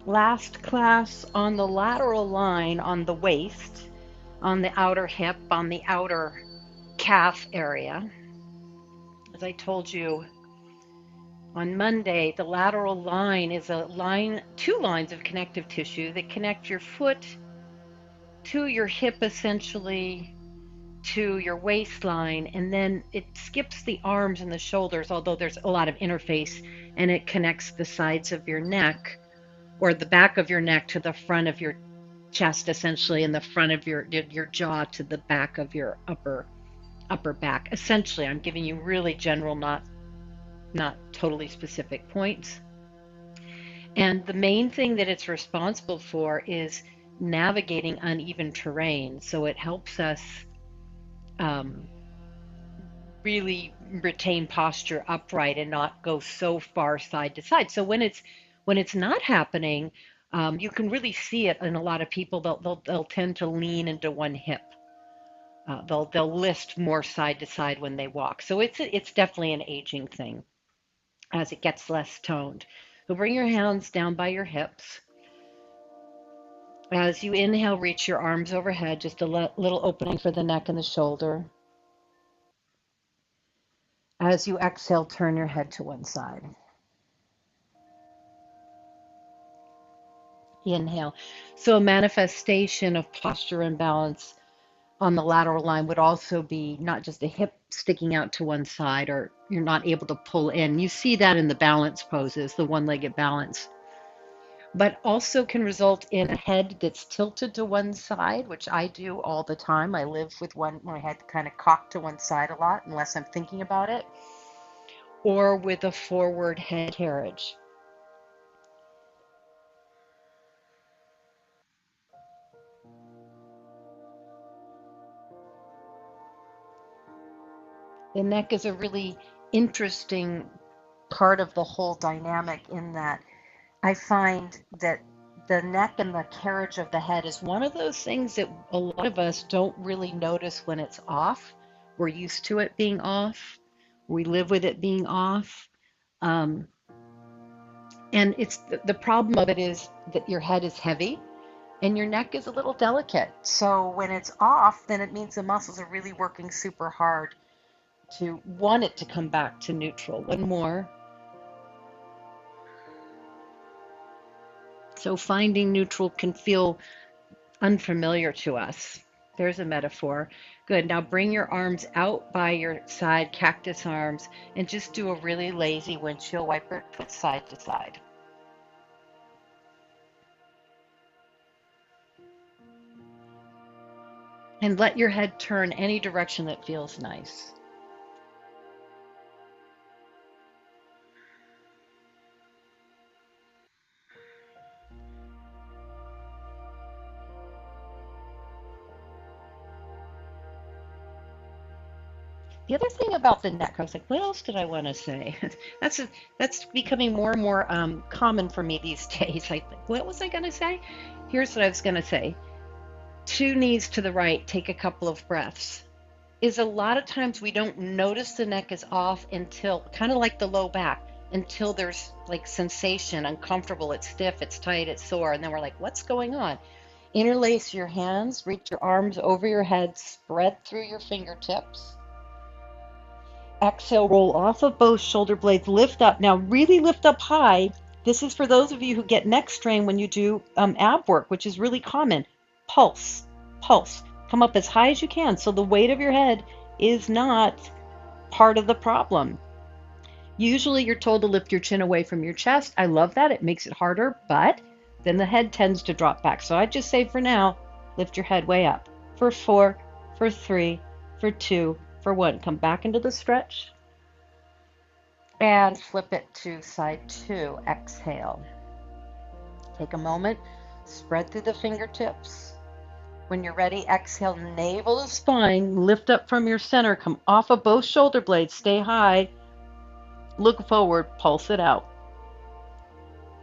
Last class on the lateral line on the waist, on the outer hip, on the outer calf area. As I told you on Monday, the lateral line is a line, two lines of connective tissue that connect your foot to your hip essentially to your waistline, and then it skips the arms and the shoulders, although there's a lot of interface, and it connects the sides of your neck or the back of your neck to the front of your chest essentially, and the front of your jaw to the back of your upper back. Essentially, I'm giving you really general, not totally specific points. And the main thing that it's responsible for is navigating uneven terrain. So it helps us um, really retain posture upright and not go so far side to side. So when it's not happening, you can really see it in a lot of people. They'll tend to lean into one hip. They'll lift more side to side when they walk. So it's definitely an aging thing as it gets less toned. So bring your hands down by your hips. As you inhale, reach your arms overhead, just a little opening for the neck and the shoulder. As you exhale, turn your head to one side. Inhale. So a manifestation of posture imbalance on the lateral line would also be not just a hip sticking out to one side or you're not able to pull in. You see that in the balance poses, the one-legged balance, but also can result in a head that's tilted to one side, which I do all the time. I live with my head kind of cocked to one side a lot, unless I'm thinking about it, or with a forward head carriage. The neck is a really interesting part of the whole dynamic in that I find that the neck and the carriage of the head is one of those things that a lot of us don't really notice when it's off. We're used to it being off. We live with it being off. Um, and it's the problem of it is that your head is heavy and your neck is a little delicate. So when it's off, then it means the muscles are really working super hard to want it to come back to neutral. One more. So finding neutral can feel unfamiliar to us. There's a metaphor. Good. Now bring your arms out by your side, cactus arms, and just do a really lazy windshield wiper, put side to side. And let your head turn any direction that feels nice. The other thing about the neck, I was like, what else did I want to say? that's that's becoming more and more common for me these days. What was I going to say? Here's what I was going to say. Two knees to the right, take a couple of breaths. Is a lot of times we don't notice the neck is off until, kind of like the low back, until there's like sensation, uncomfortable, it's stiff, it's tight, it's sore, and then we're like, what's going on? Interlace your hands, reach your arms over your head, spread through your fingertips. Exhale, roll off of both shoulder blades, lift up. Now, really lift up high. This is for those of you who get neck strain when you do ab work, which is really common. Pulse, pulse. Come up as high as you can. So the weight of your head is not part of the problem. Usually you're told to lift your chin away from your chest. I love that. It makes it harder, but then the head tends to drop back. So I just say for now, lift your head way up. For 4, for 3, for 2, for 1. Come back into the stretch and flip it to side 2. Exhale. Take a moment, spread through the fingertips. When you're ready, exhale, navel to spine, lift up from your center, come off of both shoulder blades, stay high, look forward, pulse it out.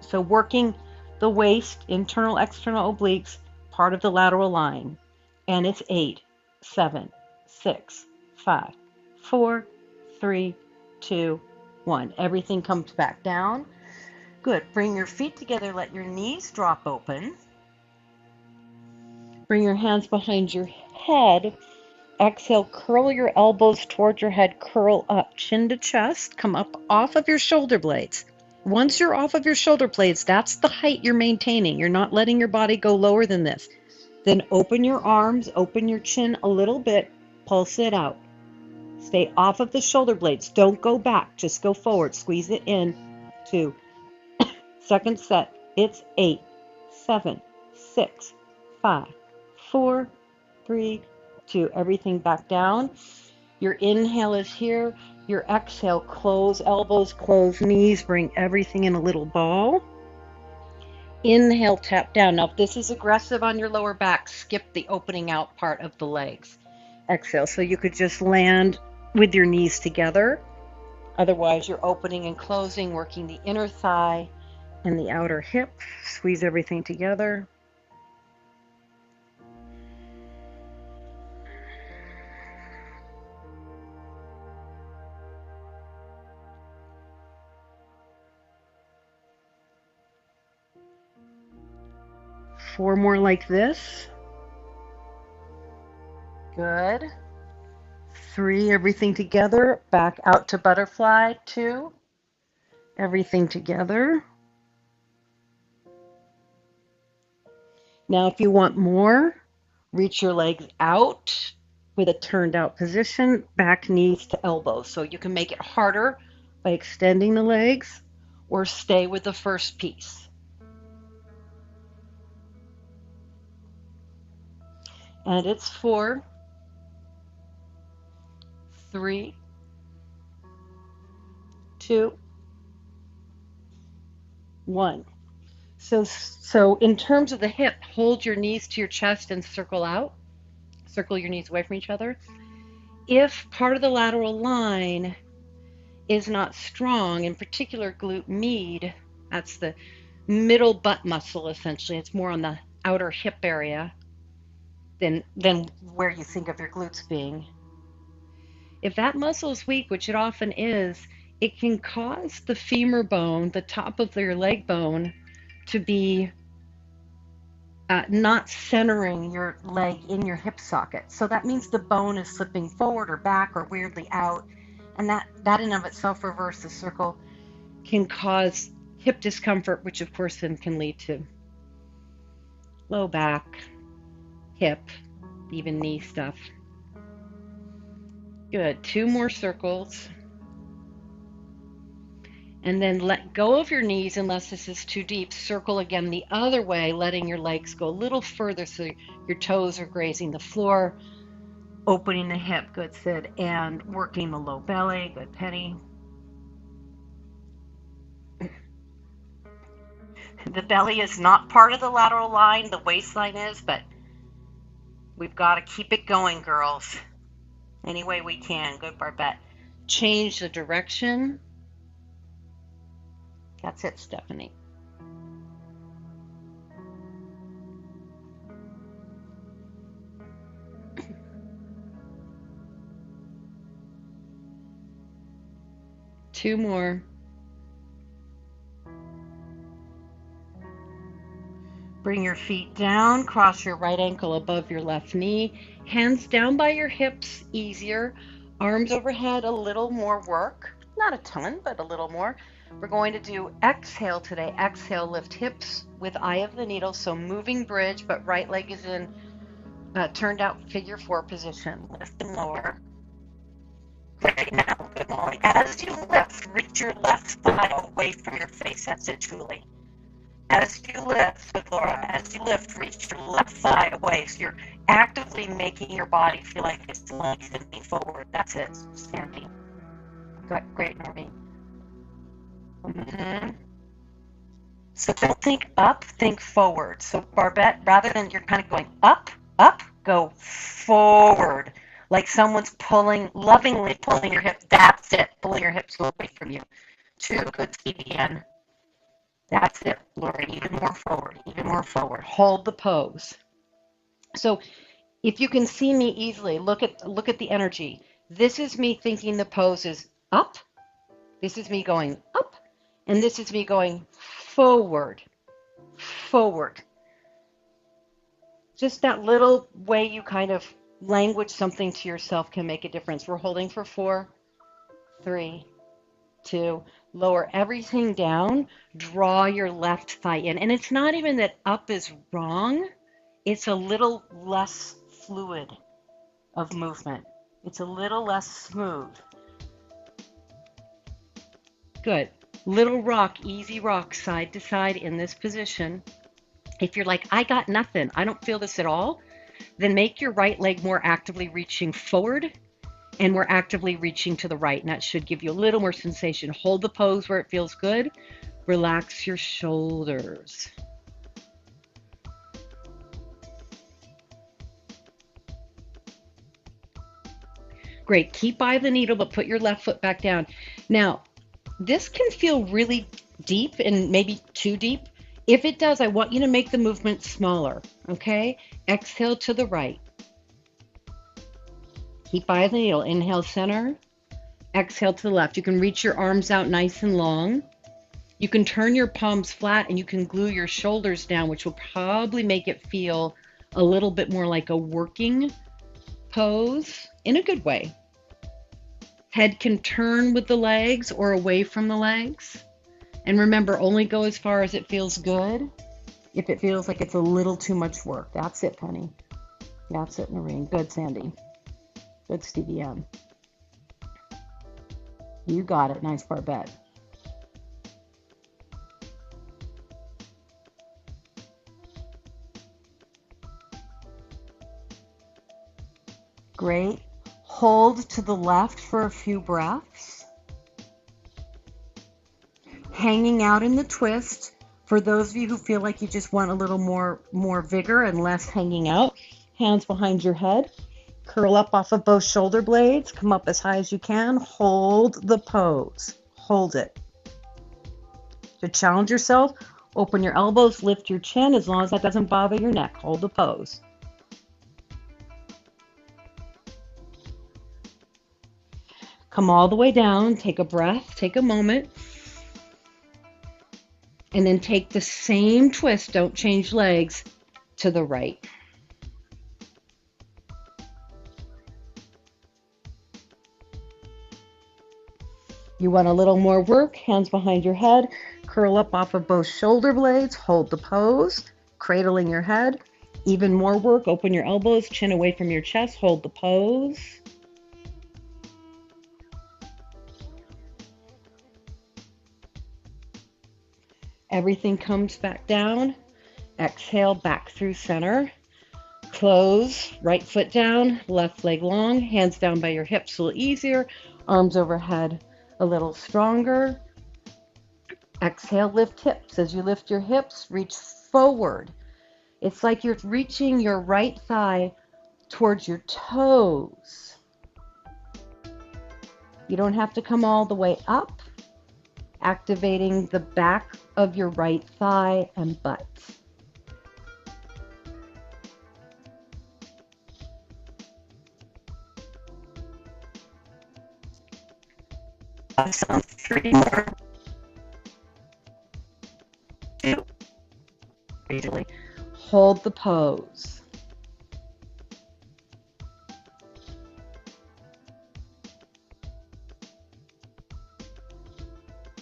So working the waist, internal, external obliques, part of the lateral line. And it's 8, 7, 6, 5, 4, 3, 2, 1. Everything comes back down. Good. Bring your feet together. Let your knees drop open. Bring your hands behind your head. Exhale, curl your elbows toward your head, curl up, chin to chest, come up off of your shoulder blades. Once you're off of your shoulder blades, that's the height you're maintaining. You're not letting your body go lower than this. Then open your arms, open your chin a little bit, pulse it out. Stay off of the shoulder blades. Don't go back, just go forward. Squeeze it in. 2. Second set. It's 8, 7, 6, 5, 4, 3, 2. Everything back down. Your inhale is here. Your exhale, close elbows, close knees, bring everything in a little ball. Inhale, tap down. Now, if this is aggressive on your lower back, skip the opening out part of the legs. Exhale, so you could just land with your knees together. Otherwise, you're opening and closing, working the inner thigh and the outer hip. Squeeze everything together. Four more like this. Good. 3, everything together. Back out to butterfly. 2, everything together. Now, if you want more, reach your legs out with a turned out position, back knees to elbows. So you can make it harder by extending the legs or stay with the first piece. And it's 4, 3, 2, 1. So in terms of the hip, hold your knees to your chest and circle out. Circle your knees away from each other. If part of the lateral line is not strong, in particular glute med, that's the middle butt muscle essentially. It's more on the outer hip area than where you think of your glutes being. If that muscle is weak, which it often is, it can cause the femur bone, the top of your leg bone, to be not centering your leg in your hip socket. So that means the bone is slipping forward or back or weirdly out. And that in of itself, reverse the circle, can cause hip discomfort, which of course then can lead to low back, hip, even knee stuff. Good. 2 more circles. And then let go of your knees unless this is too deep. Circle again the other way, letting your legs go a little further so your toes are grazing the floor. Opening the hip, good Sid, and working the low belly, good Penny. The belly is not part of the lateral line, the waistline is, but we've got to keep it going, girls. Any way we can. Good, Barbette. Change the direction. That's it, Stephanie. Two more. Bring your feet down, cross your right ankle above your left knee, hands down by your hips, easier, arms overhead, a little more work, not a ton, but a little more. We're going to do exhale today. Exhale, lift hips with eye of the needle, so moving bridge, but right leg is in turned out figure 4 position. Lift and lower. Great, now, good morning. As you lift, reach your left thigh away from your face. That's it, Julie. As you lift, good Laura, as you lift, reach your left thigh away. So you're actively making your body feel like it's lengthening forward. That's it, standing. Great, Noreen. So don't think up, think forward. So Barbette, rather than you're kind of going up, go forward. Like someone's lovingly pulling your hip. That's it, pulling your hips away from you. 2, good, CBN. That's it, Lori, even more forward. Hold the pose. So if you can see me easily, look at the energy. This is me thinking the pose is up. This is me going up. And this is me going forward, forward. Just that little way you kind of language something to yourself can make a difference. We're holding for 4, 3, 2, lower everything down, draw your left thigh in. And it's not even that up is wrong, it's a little less fluid of movement. It's a little less smooth. Good. Little rock, easy rock, side to side in this position. If you're like, I got nothing, I don't feel this at all, then make your right leg more actively reaching forward and more actively reaching to the right. And that should give you a little more sensation. Hold the pose where it feels good. Relax your shoulders. Great. Keep by the needle, but put your left foot back down. Now, this can feel really deep and maybe too deep. If it does, I want you to make the movement smaller, okay? Exhale to the right. Keep by the needle. Inhale, center. Exhale to the left. You can reach your arms out nice and long. You can turn your palms flat and you can glue your shoulders down, which will probably make it feel a little bit more like a working pose in a good way. Head can turn with the legs or away from the legs. And remember, only go as far as it feels good. If it feels like it's a little too much work. That's it, honey. That's it, Noreen. Good, Sandy. Good, Stevie M. You got it. Nice barbette. Great. Hold to the left for a few breaths. Hanging out in the twist. For those of you who feel like you just want a little more vigor and less hanging out, hands behind your head. Curl up off of both shoulder blades. Come up as high as you can. Hold the pose. Hold it. To challenge yourself, open your elbows, lift your chin as long as that doesn't bother your neck. Hold the pose. Come all the way down. Take a breath. Take a moment. And then take the same twist. Don't change legs to the right. You want a little more work, hands behind your head, curl up off of both shoulder blades, hold the pose, cradling your head. Even more work, open your elbows, chin away from your chest, hold the pose. Everything comes back down. Exhale, back through center. Close, right foot down, left leg long, hands down by your hips a little easier, arms overhead a little stronger. Exhale, lift hips. As you lift your hips, reach forward. It's like you're reaching your right thigh towards your toes. You don't have to come all the way up. Activating the back of your right thigh and butt. Awesome. 3 more. 2. Easily. Hold the pose.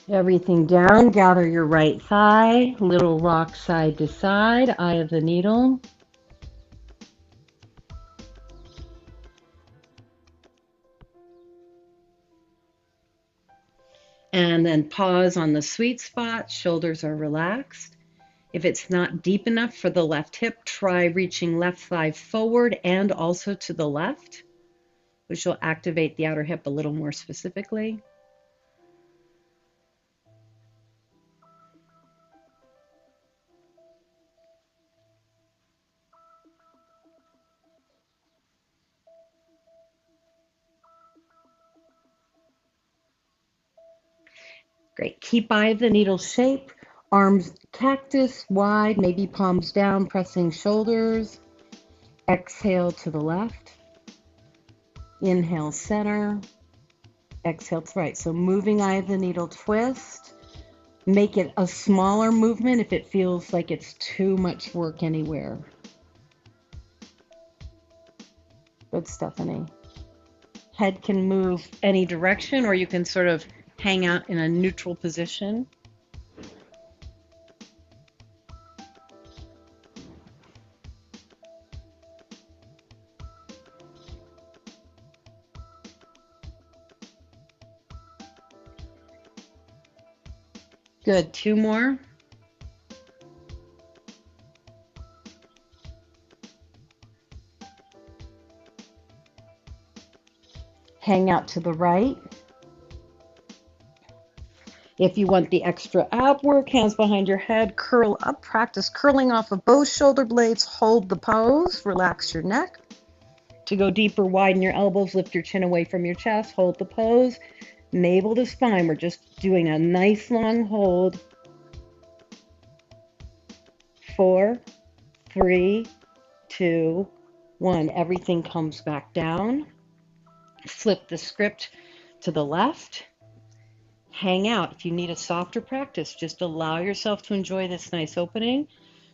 Everything down. Gather your right thigh. Little rock side to side. Eye of the needle. And then pause on the sweet spot. Shoulders are relaxed. If it's not deep enough for the left hip, try reaching left thigh forward and also to the left, which will activate the outer hip a little more specifically. Great. Keep eye of the needle shape. Arms cactus wide, maybe palms down, pressing shoulders. Exhale to the left. Inhale, center. Exhale to the right. So moving eye of the needle twist. Make it a smaller movement if it feels like it's too much work anywhere. Good, Stephanie. Head can move any direction, or you can sort of hang out in a neutral position. Good. Two more. Hang out to the right. If you want the extra ab work, hands behind your head, curl up. Practice curling off of both shoulder blades. Hold the pose. Relax your neck. To go deeper, widen your elbows. Lift your chin away from your chest. Hold the pose. Navel to spine. We're just doing a nice long hold. 4, 3, 2, 1. Everything comes back down. Flip the script to the left. Hang out. If you need a softer practice, just allow yourself to enjoy this nice opening.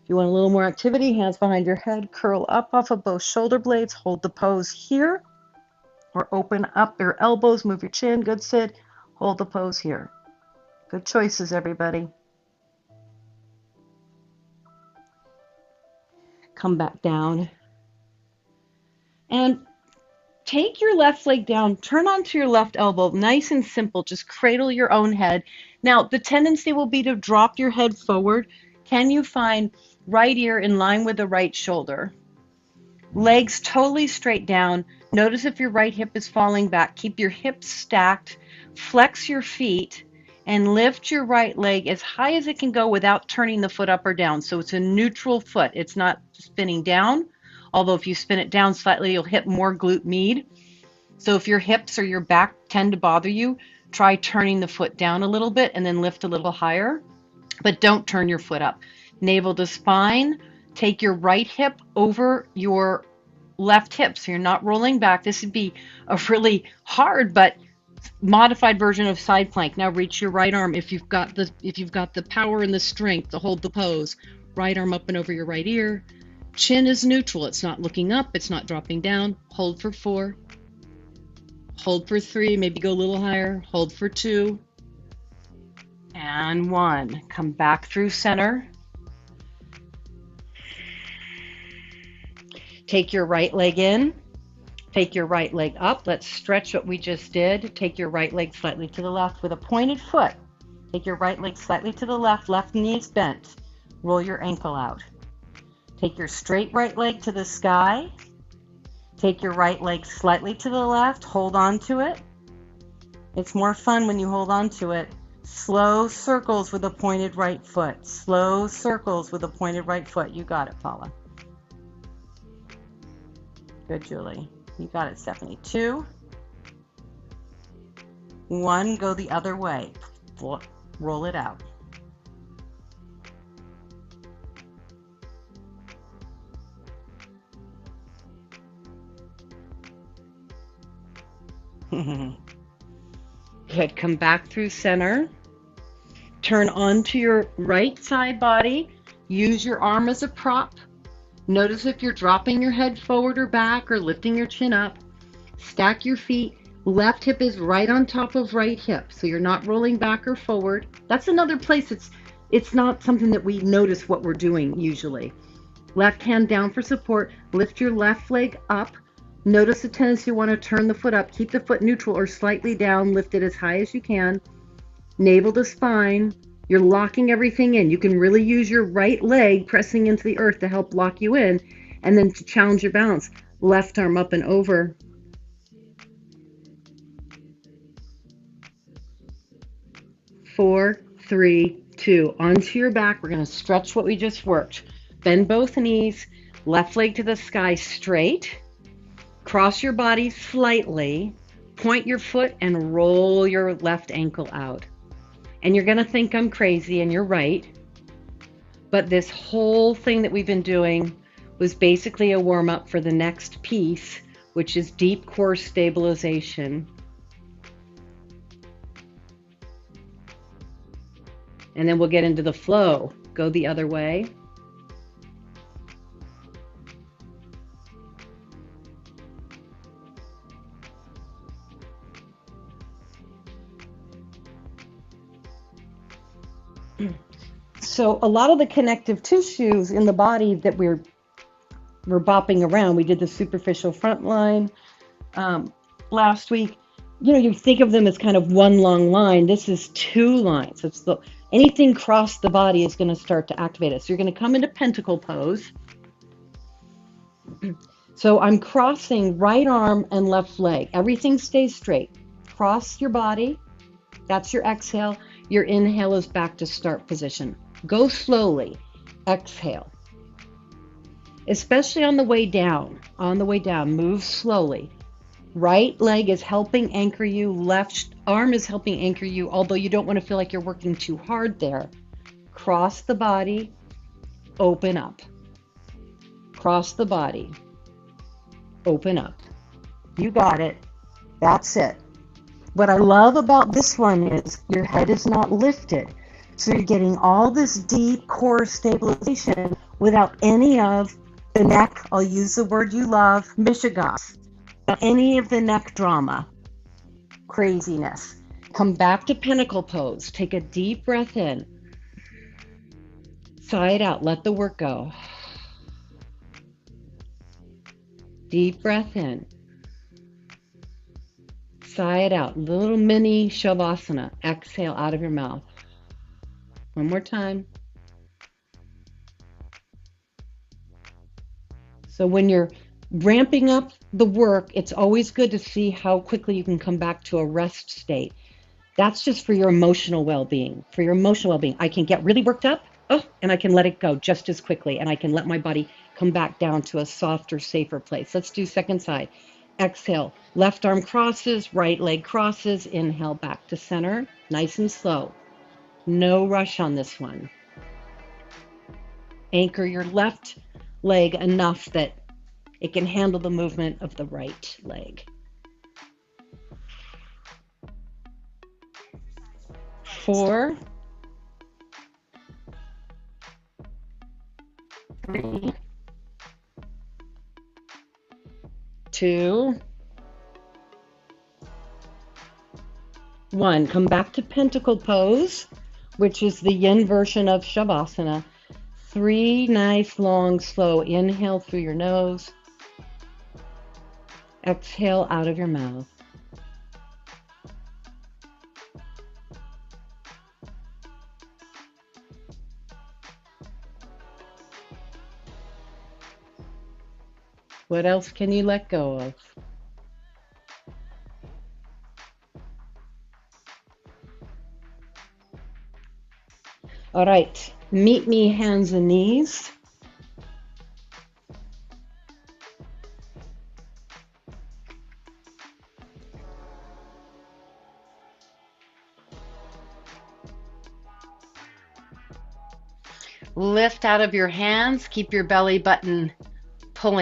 If you want a little more activity, hands behind your head, curl up off of both shoulder blades, hold the pose here, or open up your elbows, move your chin, good sit, hold the pose here. Good choices, everybody. Come back down. And take your left leg down, turn onto your left elbow, nice and simple, just cradle your own head. Now, the tendency will be to drop your head forward. Can you find right ear in line with the right shoulder? Legs totally straight down. Notice if your right hip is falling back. Keep your hips stacked, flex your feet, and lift your right leg as high as it can go without turning the foot up or down. So it's a neutral foot. It's not spinning down, although if you spin it down slightly, you'll hit more glute med. So if your hips or your back tend to bother you, try turning the foot down a little bit and then lift a little higher, but don't turn your foot up. Navel to spine. Take your right hip over your left hip, so you're not rolling back. This would be a really hard but modified version of side plank. Now reach your right arm if you've got the power and the strength to hold the pose. Right arm up and over your right ear. Chin is neutral. It's not looking up. It's not dropping down. Hold for 4. Hold for 3. Maybe go a little higher. Hold for 2. And 1. Come back through center. Take your right leg in. Take your right leg up. Let's stretch what we just did. Take your right leg slightly to the left with a pointed foot. Take your right leg slightly to the left. Left knee is bent. Roll your ankle out. Take your straight right leg to the sky. Take your right leg slightly to the left. Hold on to it. It's more fun when you hold on to it. Slow circles with a pointed right foot. Slow circles with a pointed right foot. You got it, Paula. Good, Julie. You got it, Stephanie. 2, 1, go the other way. Roll it out. Good. Come back through center. Turn onto your right side body. Use your arm as a prop. Notice if you're dropping your head forward or back or lifting your chin up. Stack your feet. Left hip is right on top of right hip, so you're not rolling back or forward. That's another place it's not something that we notice what we're doing usually. Left hand down for support. Lift your left leg up. Notice the tendency you want to turn the foot up. Keep the foot neutral or slightly down. Lift it as high as you can. Navel to spine. You're locking everything in. You can really use your right leg pressing into the earth to help lock you in, and then to challenge your balance. Left arm up and over. Four, 3, 2. Onto your back. We're going to stretch what we just worked. Bend both knees. Left leg to the sky straight. Cross your body slightly. Point your foot and roll your left ankle out. And you're going to think I'm crazy, and you're right. But this whole thing that we've been doing was basically a warm-up for the next piece, which is deep core stabilization. And then we'll get into the flow. Go the other way. So a lot of the connective tissues in the body that we're bopping around, we did the superficial front line last week. You think of them as kind of one long line. This is two lines. It's anything across the body is going to start to activate it. So you're going to come into pentacle pose. So I'm crossing right arm and left leg. Everything stays straight. Cross your body. That's your exhale. Your inhale is back to start position. Go slowly. Exhale. Especially on the way down. On the way down, move slowly. Right leg is helping anchor you. Left arm is helping anchor you, although you don't want to feel like you're working too hard there. Cross the body. Open up. Cross the body. Open up. You got it. That's it. What I love about this one is your head is not lifted. So you're getting all this deep core stabilization without any of the neck, I'll use the word you love, mishigas, any of the neck drama, craziness. Come back to pentacle pose. Take a deep breath in. Sigh it out. Let the work go. Deep breath in. Sigh it out. Little mini shavasana. Exhale out of your mouth. One more time. So when you're ramping up the work, it's always good to see how quickly you can come back to a rest state. That's just for your emotional well-being. For your emotional well-being, I can get really worked up, and I can let it go just as quickly, and I can let my body come back down to a softer, safer place. Let's do second side. Exhale, left arm crosses, right leg crosses. Inhale back to center, nice and slow. No rush on this one. Anchor your left leg enough that it can handle the movement of the right leg. 4, 3, 2, 1. Come back to pentacle pose, which is the yin version of shavasana. 3 nice, long, slow inhale through your nose. Exhale out of your mouth. What else can you let go of? All right, meet me hands and knees. Lift out of your hands, keep your belly button pulling